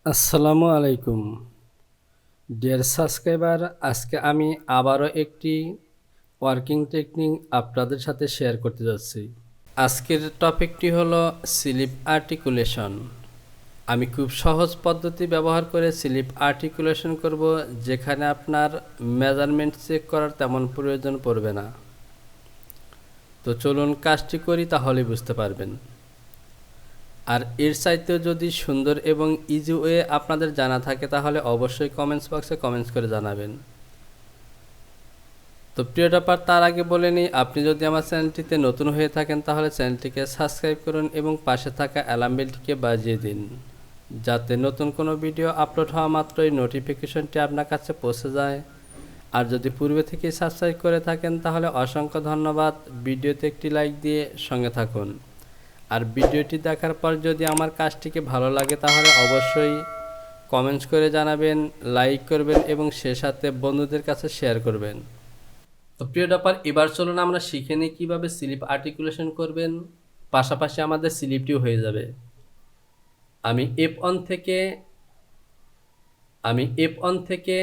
আসসালামু আলাইকুম dear subscriber. আজকে আমি আবারও একটি ওয়ার্কিং টেকনিক আপনাদের সাথে শেয়ার করতে যাচ্ছি। আজকের টপিকটি হলো স্লিপ আর্টিকুলেশন। আমি খুব সহজ পদ্ধতি ব্যবহার করে স্লিপ আর্টিকুলেশন করব, যেখানে আপনার মেজারমেন্ট চেক করার তেমন প্রয়োজন পড়বে না। তো চলুন কাজটি করি, তাহলেই বুঝতে পারবেন। আর এর চাইতেও যদি সুন্দর এবং ইজি ওয়ে আপনাদের জানা থাকে, তাহলে অবশ্যই কমেন্টস বক্সে কমেন্টস করে জানাবেন। তো প্রিয় টপার, তার আগে বলে নিই, আপনি যদি আমার চ্যানেলটিতে নতুন হয়ে থাকেন তাহলে চ্যানেলটিকে সাবস্ক্রাইব করুন এবং পাশে থাকা অ্যালার্ম বেলটিকে বাজিয়ে দিন, যাতে নতুন কোনো ভিডিও আপলোড হওয়া মাত্রই নোটিফিকেশনটি আপনার কাছে পৌঁছে যায়। আর যদি পূর্বে থেকেই সাবস্ক্রাইব করে থাকেন তাহলে অসংখ্য ধন্যবাদ। ভিডিওতে একটি লাইক দিয়ে সঙ্গে থাকুন। আর ভিডিওটি দেখার পর যদি আমার কাজটিকে ভালো লাগে তাহলে অবশ্যই কমেন্টস করে জানাবেন, লাইক করবেন এবং সে সাথে বন্ধুদের কাছে শেয়ার করবেন। তো প্রিয় ব্যাপার, এবার চলুন আমরা শিখে নিই কীভাবে স্লিপ আর্টিকুলেশন করবেন, পাশাপাশি আমাদের স্লিপটিও হয়ে যাবে। আমি এফ অন থেকে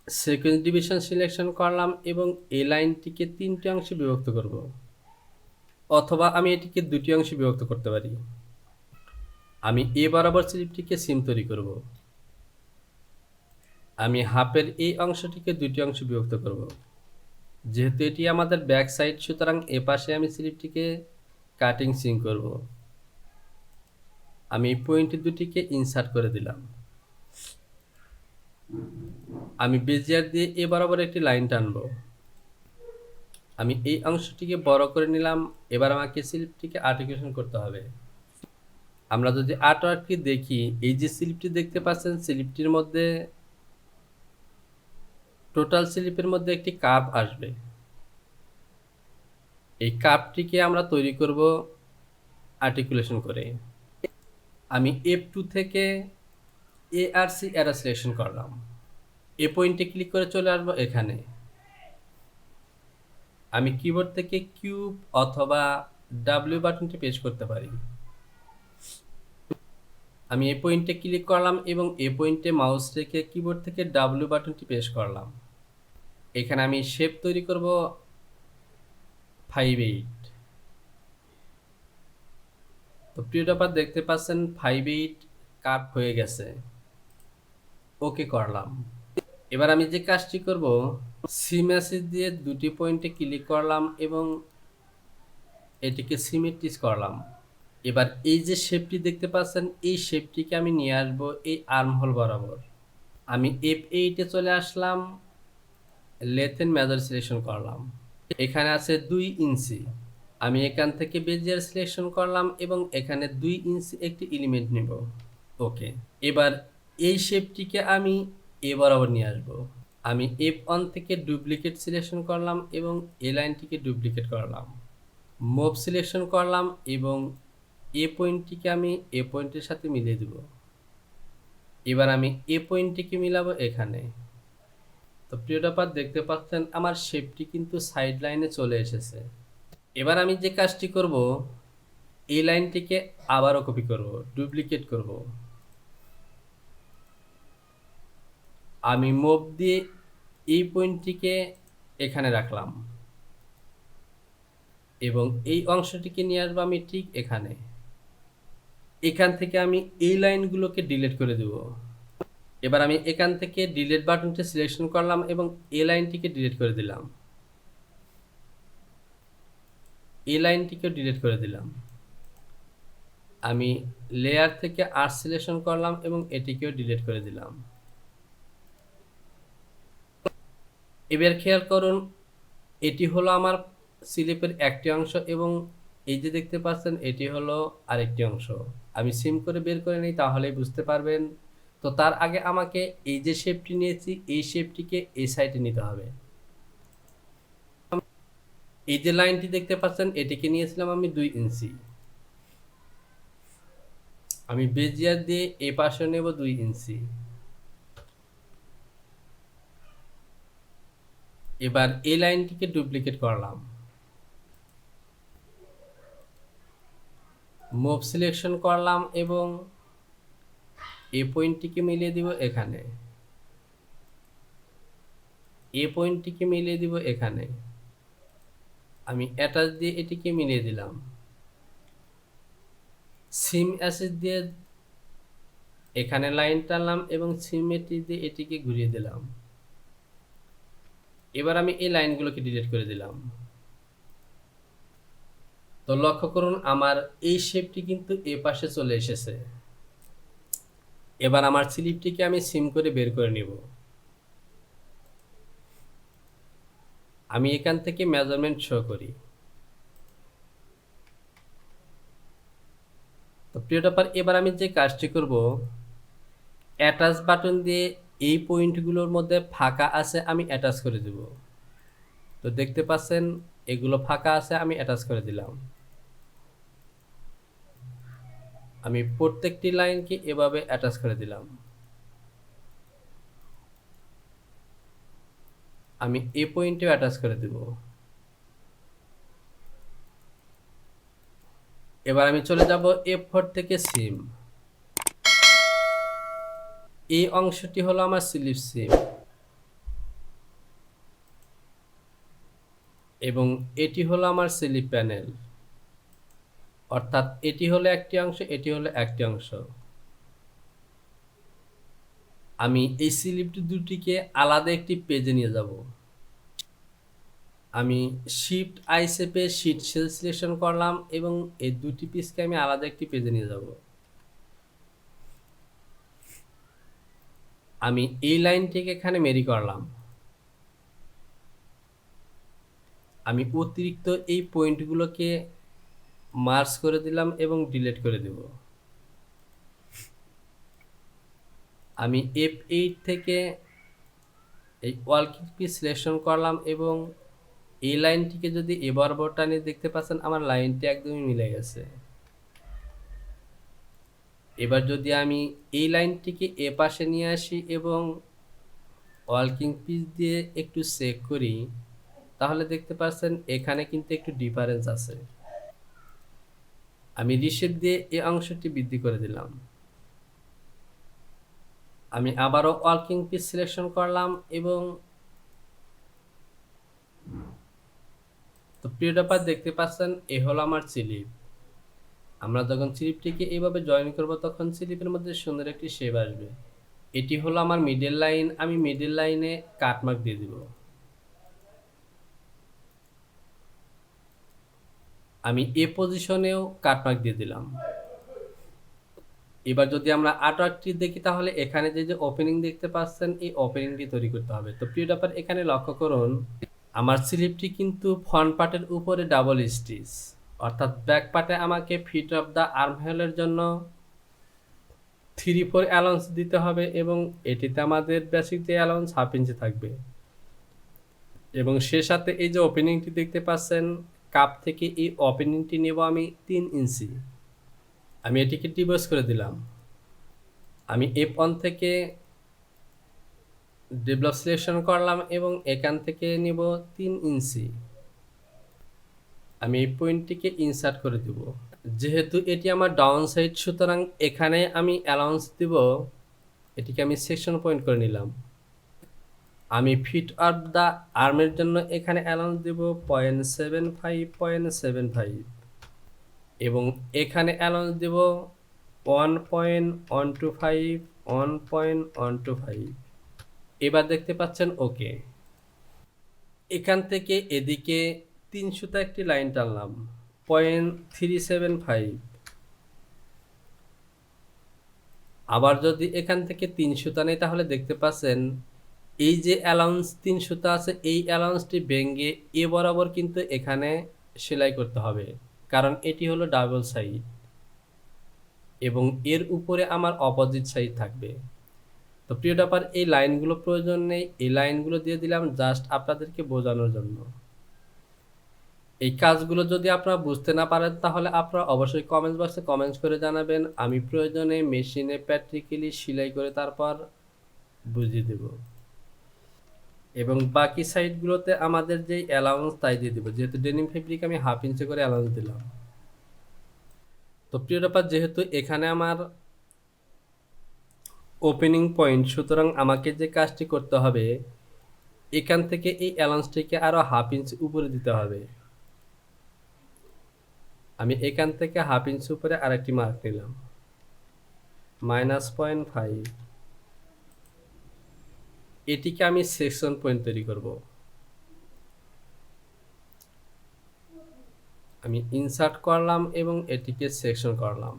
সিকোয়েন্স ডিভিশন সিলেকশন করলাম এবং এই লাইনটিকে 3টি অংশে বিভক্ত করব, অথবা আমি এটিকে 2টি অংশে বিভক্ত করতে পারি। আমি এ বরাবর স্লিপটিকে সিম তৈরি করব। আমি হাফের এই অংশটিকে 2টি অংশে বিভক্ত করব। যেহেতু এটি আমাদের ব্যাক সাইড, সুতরাং এ পাশে আমি স্লিপটিকে কাটিং সিম করব। আমি পয়েন্ট দুটিকে ইনসার্ট করে দিলাম। আমি বেজিয়ার দিয়ে এ বরাবর একটি লাইন টানব। আমি এই অংশটিকে বড় করে নিলাম। এবার আমাকে স্লিপটিকে আর্টিকুলেশন করতে হবে। আমরা যদি আর্টওয়ার্কটি দেখি, এই যে স্লিপটি দেখতে পাচ্ছেন, স্লিপটির মধ্যে টোটাল স্লিপের মধ্যে একটি কার্ভ আসবে। এই কার্ভটিকে আমরা তৈরি করব আর্টিকুলেশন করে। আমি F2 থেকে এ আর সি অ্যারো সিলেকশন করলাম। এ পয়েন্টে ক্লিক করে চলে আসবো এখানে। আমি কিবোর্ড থেকে কিউব অথবা ডাব্লিউ বাটনটি প্রেস করতে পারি। আমি এই পয়েন্টে ক্লিক করলাম এবং এই পয়েন্টে মাউস রেখে কিবোর্ড থেকে ডাব্লিউ বাটনটি প্রেস করলাম। এখানে আমি শেপ তৈরি করব 5/8। তো প্রিয় ব্যাপার, দেখতে পাচ্ছেন 5/8 কাট হয়ে গেছে। ওকে করলাম। এবার আমি যে কাজটি করব, সি মেসেজ দিয়ে 2টি পয়েন্টে ক্লিক করলাম এবং এটিকে সিমেট্রিজ করলাম। এবার এই যে শেপটি দেখতে পাচ্ছেন, এই শেপটিকে আমি নিয়ে আসব এই আর্মহোল বরাবর। আমি F8-এ চলে আসলাম, লেন্থ এন্ড মেজার সিলেকশন করলাম। এখানে আছে 2 ইঞ্চি। আমি এখান থেকে বেজিয়ার সিলেকশন করলাম এবং এখানে 2 ইঞ্চি একটি এলিমেন্ট নেব। ওকে। এবার এই শেপটিকে আমি এ বরাবর নিয়ে আসব। আমি F1 থেকে ডুপ্লিকেট সিলেকশন করলাম এবং এ লাইনটিকে ডুপ্লিকেট করলাম। মুভ সিলেকশন করলাম এবং এ পয়েন্টটিকে আমি এ পয়েন্টের সাথে মিলিয়ে দেব। এবার আমি এ পয়েন্টটিকে মিলাবো এখানে। তো প্রিয় ব্যাপার, দেখতে পাচ্ছেন আমার শেপটি কিন্তু সাইড লাইনে চলে এসেছে। এবার আমি যে কাজটি করব, এই লাইনটিকে আবারও কপি করব, ডুপ্লিকেট করব। আমি মুভ দিয়ে এই পয়েন্টটিকে এখানে রাখলাম এবং এই অংশটিকে নিয়ে আসবো আমি ঠিক এখানে। এখান থেকে আমি এই লাইনগুলোকে ডিলিট করে দেব। এবার আমি এখান থেকে ডিলিট বাটনটি সিলেকশন করলাম এবং এই লাইনটিকে ডিলিট করে দিলাম। এই লাইনটিকেও ডিলিট করে দিলাম। আমি লেয়ার থেকে আর্ট সিলেকশন করলাম এবং এটিকেও ডিলিট করে দিলাম। এবার খেয়াল করুন, এটি হলো আমার স্লিপের একটি অংশ এবং এই যে দেখতে পাচ্ছেন এটি হলো আরেকটি অংশ। আমি সিম করে বের করে নিই, তাহলেই বুঝতে পারবেন। তো তার আগে আমাকে এই যে শেপটি নিয়েছি, এই শেপটিকে এই সাইডে নিতে হবে। এই যে লাইনটি দেখতে পাচ্ছেন, এটিকে নিয়েছিলাম আমি 2 ইঞ্চি। আমি বেজিয়ার দিয়ে এ পাশে নেব 2 ইঞ্চি। এবার এই লাইনটিকে ডুপ্লিকেট করলাম। মুভ সিলেকশন করলাম এবং এই পয়েন্টটিকে মিলিয়ে দিব এখানে, এই পয়েন্টটিকে মিলিয়ে দিব এখানে। আমি অ্যাটাচ দিয়ে এটিকে মিলিয়ে দিলাম। সিম অ্যাসেস দিয়ে এখানে লাইন টানলাম এবং সিমেট্রি দিয়ে এটিকে ঘুরিয়ে দিলাম। এবার আমি এই লাইনগুলোকে ডিলিট করে দিলাম। তো লক্ষ্য করুন আমার এই শেপটি কিন্তু এ পাশে চলে এসেছে। এবার আমার স্লিপটিকে আমি সিম করে বের করে নিব। আমি এখান থেকে মেজারমেন্ট শো করি। তো প্রিয় টপার, এবার আমি যে কাজটি করব, অ্যাটাচ বাটন দিয়ে এই পয়েন্টগুলোর মধ্যে ফাঁকা আছে আমি অ্যাটাচ করে দেব। তো দেখতে পাচ্ছেন এগুলো ফাঁকা আছে, আমি অ্যাটাচ করে দিলাম। আমি প্রত্যেকটি লাইনকে এভাবে অ্যাটাচ করে দিলাম। আমি এই পয়েন্টেও অ্যাটাচ করে দেব। এবার আমি চলে যাব F4 থেকে সিম। এই অংশটি হলো আমার স্লিপ সিম এবং এটি হলো আমার স্লিপ প্যানেল, অর্থাৎ এটি হলো একটি অংশ, এটি হলো একটি অংশ। আমি এই স্লিপ দুটিকে আলাদা একটি পেজে নিয়ে যাব। আমি শিফট আই চেপে শীট সেল সিলেকশন করলাম এবং এই দুটি পিসকে আমি আলাদা একটি পেজে নিয়ে যাব। আমি এই লাইনটিকে এখানে মেরি করলাম। আমি অতিরিক্ত এই পয়েন্টগুলোকে মার্জ করে দিলাম এবং ডিলিট করে দেব। আমি F8 থেকে এই ওয়ার্কিং পিস সিলেকশন করলাম এবং এই লাইনটিকে যদি এবার টানে দেখতে পাচ্ছেন আমার লাইনটি একদমই মিলে গেছে। এবার যদি আমি এই লাইনটিকে এ পাশে নিয়ে আসি এবং ওয়ার্কিং পিস দিয়ে একটু চেক করি, তাহলে দেখতে পাচ্ছেন এখানে কিন্তু একটু ডিফারেন্স আছে। আমি রিশেপ দিয়ে এই অংশটি বৃদ্ধি করে দিলাম। আমি আবারও ওয়ার্কিং পিস সিলেকশন করলাম এবং তো প্রিয় টপার দেখতে পাচ্ছেন এ হলো আমার স্লিপ। আমরা যখন স্লিপটিকে এইভাবে জয়েন করব তখন স্লিপের মধ্যে সুন্দর একটি শেপ আসবে। এটি হলো আমার মিডল লাইন। আমি মিডল লাইনে কাটমার্ক দিয়ে দিব। আমি এ পজিশনেও কাটমার্ক দিয়ে দিলাম। এবার যদি আমরা আর্টওয়ার্কটি দেখি তাহলে এখানে যে ওপেনিং দেখতে পাচ্ছেন এই ওপেনিংটি তৈরি করতে হবে। তো প্রিয় টপার এখানে লক্ষ্য করুন আমার স্লিপটি কিন্তু ফ্রন্ট পার্টের উপরে ডাবল স্টিচ, অর্থাৎ ব্যাক পার্টে আমাকে ফিট অফ দ্য আর্মহোলের জন্য 3/4 অ্যালাউন্স দিতে হবে এবং এটিতে আমাদের বেসিক যে অ্যালাউন্স 1/2 ইঞ্চি থাকবে এবং সে সাথে এই যে ওপেনিংটি দেখতে পাচ্ছেন কাপ থেকে এই ওপেনিংটি নেব আমি 3 ইঞ্চি। আমি এটিকে ডিবোস করে দিলাম। আমি F1 থেকে ডেভেলপ সিলেকশন করলাম এবং এখান থেকে নেব 3 ইঞ্চি। আমি এই পয়েন্টটিকে ইনসার্ট করে দেব। যেহেতু এটি আমার ডাউন সাইড সুতরাং এখানে আমি অ্যালাউন্স দিব, এটিকে আমি সেকশন পয়েন্ট করে নিলাম। আমি ফিট অফ দ্য আর্মের জন্য এখানে অ্যালাউন্স দেব 0.75 এবং এখানে অ্যালাউন্স দেব 1.125। এবার দেখতে পাচ্ছেন ওকে। এখান থেকে এদিকে 3 সুতা একটি লাইন টানলাম 0.375। আবার যদি এখান থেকে 3 সুতা নেই তাহলে দেখতে পাচ্ছেন এই যে অ্যালাউন্স 3 সুতা আছে এই অ্যালাউন্সটি ভেঙে এ বরাবর কিন্তু এখানে সেলাই করতে হবে, কারণ এটি হলো ডাবল সাইড এবং এর উপরে আমার অপোজিট সাইড থাকবে। তো প্রিয় টপার এই লাইনগুলো প্রয়োজন নেই, এই লাইনগুলো দিয়ে দিলাম জাস্ট আপনাদেরকে বোঝানোর জন্য। এই কাজগুলো যদি আপনারা বুঝতে না পারেন তাহলে আপনারা অবশ্যই কমেন্ট বক্সে কমেন্টস করে জানাবেন। আমি প্রয়োজনে মেশিনে প্র্যাকটিক্যালি সেলাই করে তারপর বুঝিয়ে দেব এবং বাকি সাইডগুলোতে আমাদের যে অ্যালাউন্স তাই দিয়ে দেবো, যেহেতু ডেনিম ফেব্রিক আমি 1/2 ইঞ্চি করে অ্যালাউন্স দিলাম। তো প্রিয় ব্যাপার, যেহেতু এখানে আমার ওপেনিং পয়েন্ট, সুতরাং আমাকে যে কাজটি করতে হবে, এখান থেকে এই অ্যালাউন্সটিকে আরো হাফ ইঞ্চ উপরে দিতে হবে। আমি এখান থেকে হাফ ইঞ্চ উপরে আরেকটি মার্ক নিলাম, -0.5। এটিকে আমি সেকশন পয়েন্ট তৈরি করব। আমি ইনসার্ট করলাম এবং এটিকে সেকশন করলাম।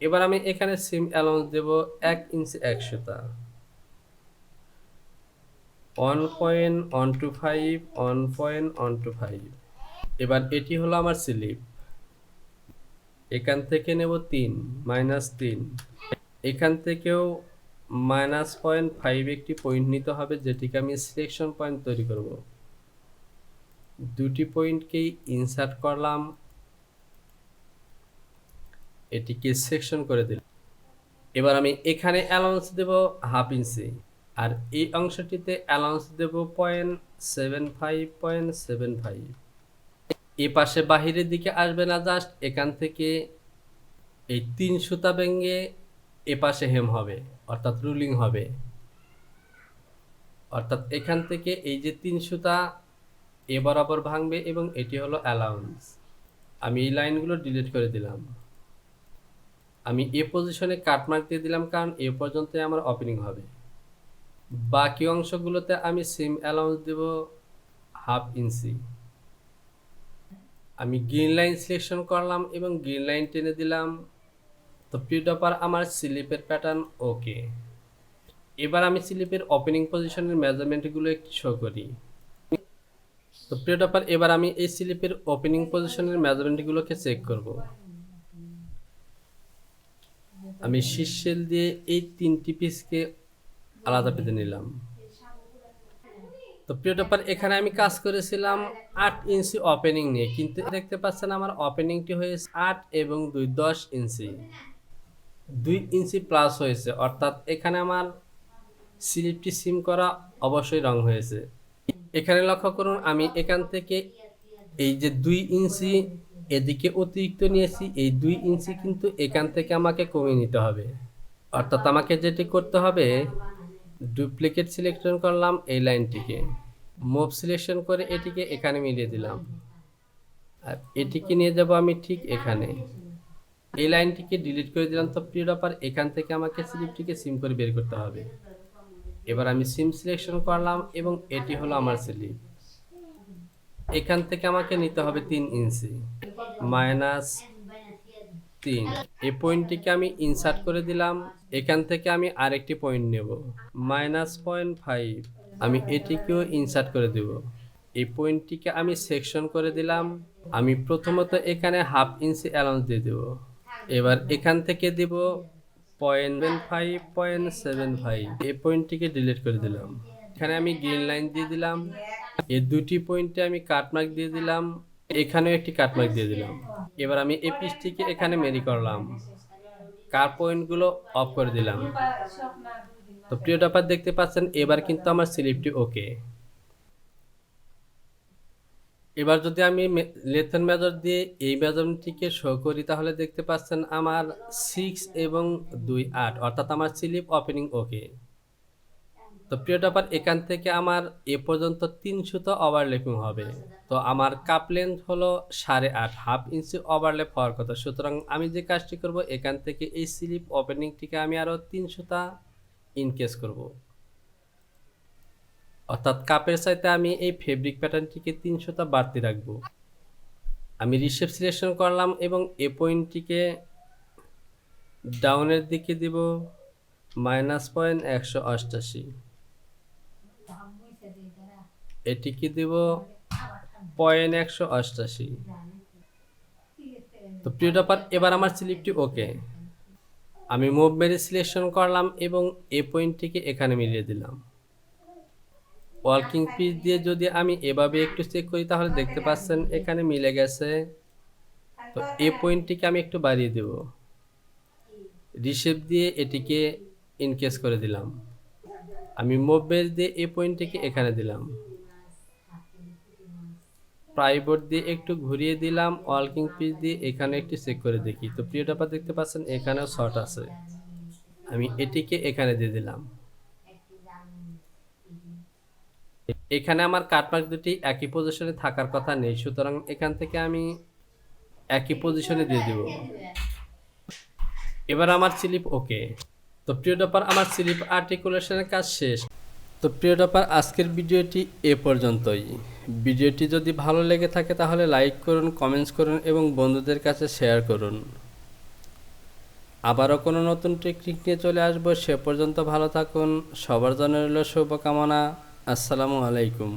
এবার আমি এখানে সিম অ্যালাউন্স দেব 1 ইঞ্চি 1 সুতা, 1.125, 1.125। এবার এটি হলো আমার স্লিপ। এখান থেকে নেব 3, -3। এখান থেকেও -0.5 একটি পয়েন্ট নিতে হবে, যেটিকে আমি সিলেকশন পয়েন্ট তৈরি করব। দুটি পয়েন্টকেই ইনসার্ট করলাম, এটিকে সেকশন করে দিলাম। এবার আমি এখানে অ্যালাউন্স দেব হাফ ইঞ্চি, আর এই অংশটিতে অ্যালাউন্স দেব 0.75। এ পাশে বাহিরের দিকে আসবে না, জাস্ট এখান থেকে এই 3 সুতা ভেঙে এ পাশে হেম হবে, অর্থাৎ রুলিং হবে। অর্থাৎ এখান থেকে এই যে 3 সুতা এ বরাবর ভাঙবে এবং এটি হলো অ্যালাউন্স। আমি এই লাইনগুলো ডিলিট করে দিলাম। আমি এ পজিশনে কাটমার্ক দিয়ে দিলাম, কারণ এ পর্যন্ত আমার ওপেনিং হবে। বাকি অংশগুলোতে আমি সিম অ্যালাউন্স দেব হাফ ইঞ্চি। আমি গ্রিন লাইন সিলেকশন করলাম এবং গ্রিন লাইন টেনে দিলাম। তো প্রিয় ডপার, আমার স্লিপের প্যাটার্ন ওকে। এবার আমি স্লিপের ওপেনিং পজিশনের মেজারমেন্টগুলো একটু শো করি। তো প্রিয় ডপার, এবার আমি এই স্লিপের ওপেনিং পজিশনের মেজারমেন্টগুলোকে চেক করব। আমি শীর্ষেল দিয়ে এই 3টি পিসকে আলাদা পেতে নিলাম। তো প্রিয় ডপার, এখানে আমি কাজ করেছিলাম 8 ইঞ্চি ওপেনিং নিয়ে, কিন্তু দেখতে পাচ্ছেন আমার ওপেনিংটি হয়েছে 8 এবং 2 10 ইঞ্চি, 2 ইঞ্চি প্লাস হয়েছে। অর্থাৎ এখানে আমার স্লিপটি সিম করা অবশ্যই রং হয়েছে। এখানে লক্ষ্য করুন, আমি এখান থেকে এই যে 2 ইঞ্চি এদিকে অতিরিক্ত নিয়েছি, এই 2 ইঞ্চি কিন্তু এখান থেকে আমাকে কমিয়ে নিতে হবে। অর্থাৎ আমাকে যেটি করতে হবে, ডুপ্লিকেট সিলেকশন করলাম এই লাইনটিকে, মুভ সিলেকশন করে এটিকে এখানে মিলিয়ে দিলাম, আর এটিকে নিয়ে যাব আমি ঠিক এখানে। এই লাইনটিকে ডিলিট করে দিলাম। তো প্রিয় ব্যাপার, এখান থেকে আমাকে স্লিপটিকে সিম করে বের করতে হবে। এবার আমি সিম সিলেকশন করলাম এবং এটি হলো আমার স্লিপ। এখান থেকে আমাকে নিতে হবে 3 ইঞ্চি, -3। এই পয়েন্টটিকে আমি ইনসার্ট করে দিলাম। এখান থেকে আমি আরেকটি পয়েন্ট নেব, -0.5। আমি এটিকেও ইনসার্ট করে দেব। এই পয়েন্টটিকে আমি সেকশন করে দিলাম। আমি প্রথমত এখানে হাফ ইঞ্চি অ্যালাউন্স দিয়ে দেব। এবার এখান থেকে দিব 0.75। এই পয়েন্টটিকে ডিলিট করে দিলাম। এখানে আমি গ্রিন লাইন দিয়ে দিলাম। এই দুটি পয়েন্টে আমি কাটমার্ক দিয়ে দিলাম, এখানেও একটি কাটমার্ক দিয়ে দিলাম। এবার আমি এই পিসটিকে এখানে মেরি করলাম, কার পয়েন্টগুলো অফ করে দিলাম। তো প্রিয় ডপার, দেখতে পাচ্ছেন এবার কিন্তু আমার স্লিপটি ওকে। এবার যদি আমি লেথন মেজার দিয়ে এই মেজারমেন্টটিকে শো করি, তাহলে দেখতে পাচ্ছেন আমার 6 এবং 2 8, অর্থাৎ আমার স্লিপ ওপেনিং ওকে। তো প্রিয় ডপার, এখান থেকে আমার এ পর্যন্ত 3 সুতো ওভারল্যাপিং হবে। তো আমার কাপ লেন্থ হলো 8.5, হাফ ইঞ্চি ওভারল্যাপ হওয়ার কথা। সুতরাং আমি যে কাজটি করব, এখান থেকে এই স্লিপ ওপেনিংটিকে আমি আরো 3 সুতা ইনকেস করব। অর্থাৎ কাপের চাইতে আমি এই ফেব্রিক প্যাটার্নটিকে 3 সুতা বাড়তি রাখবো। আমি রিশেপ সিলেকশন করলাম এবং এ পয়েন্টটিকে ডাউনের দিকে দিব -188। এটিকে দিব 0.188। তো প্রিয় ডপার, এবার আমার স্লিপটি ওকে। আমি মুভ মেরে সিলেকশন করলাম এবং এ পয়েন্টটিকে এখানে মিলিয়ে দিলাম। ওয়ার্কিং পিস দিয়ে যদি আমি এভাবে একটু চেক করি, তাহলে দেখতে পাচ্ছেন এখানে মিলে গেছে। তো এই পয়েন্টটিকে আমি একটু বাড়িয়ে দেব, রিশেপ দিয়ে এটিকে ইনকেস করে দিলাম। আমি মুভ বেস দিয়ে এই পয়েন্টটিকে এখানে দিলাম। প্লাইবোর্ড দিয়ে একটু ঘুরিয়ে দিলাম, ওয়ার্কিং পিস দিয়ে এখানে একটু চেক করে দেখি। তো প্রিয় টপার দেখতে পাচ্ছেন এখানেও শর্ট আছে, আমি এটিকে এখানে দিয়ে দিলাম। এখানে আমার কাটমার্ক দুটি একই পজিশনে থাকার কথা নেই, সুতরাং এখান থেকে আমি একই পজিশনে দিয়ে দিব। এবার আমার স্লিপ ওকে। তো প্রিয় টপার আমার স্লিপ আর্টিকুলেশনের কাজ শেষ। তো প্রিয় টপার আজকের ভিডিওটি এ পর্যন্তই। ভিডিওটি যদি ভালো লেগে থাকে তাহলে লাইক করুন, কমেন্টস করুন এবং বন্ধুদের কাছে শেয়ার করুন। আবারও কোনো নতুন টেকনিক নিয়ে চলে আসবো, সে পর্যন্ত ভালো থাকুন। সবার জন্য রইল শুভকামনা। আসসালামু আলাইকুম।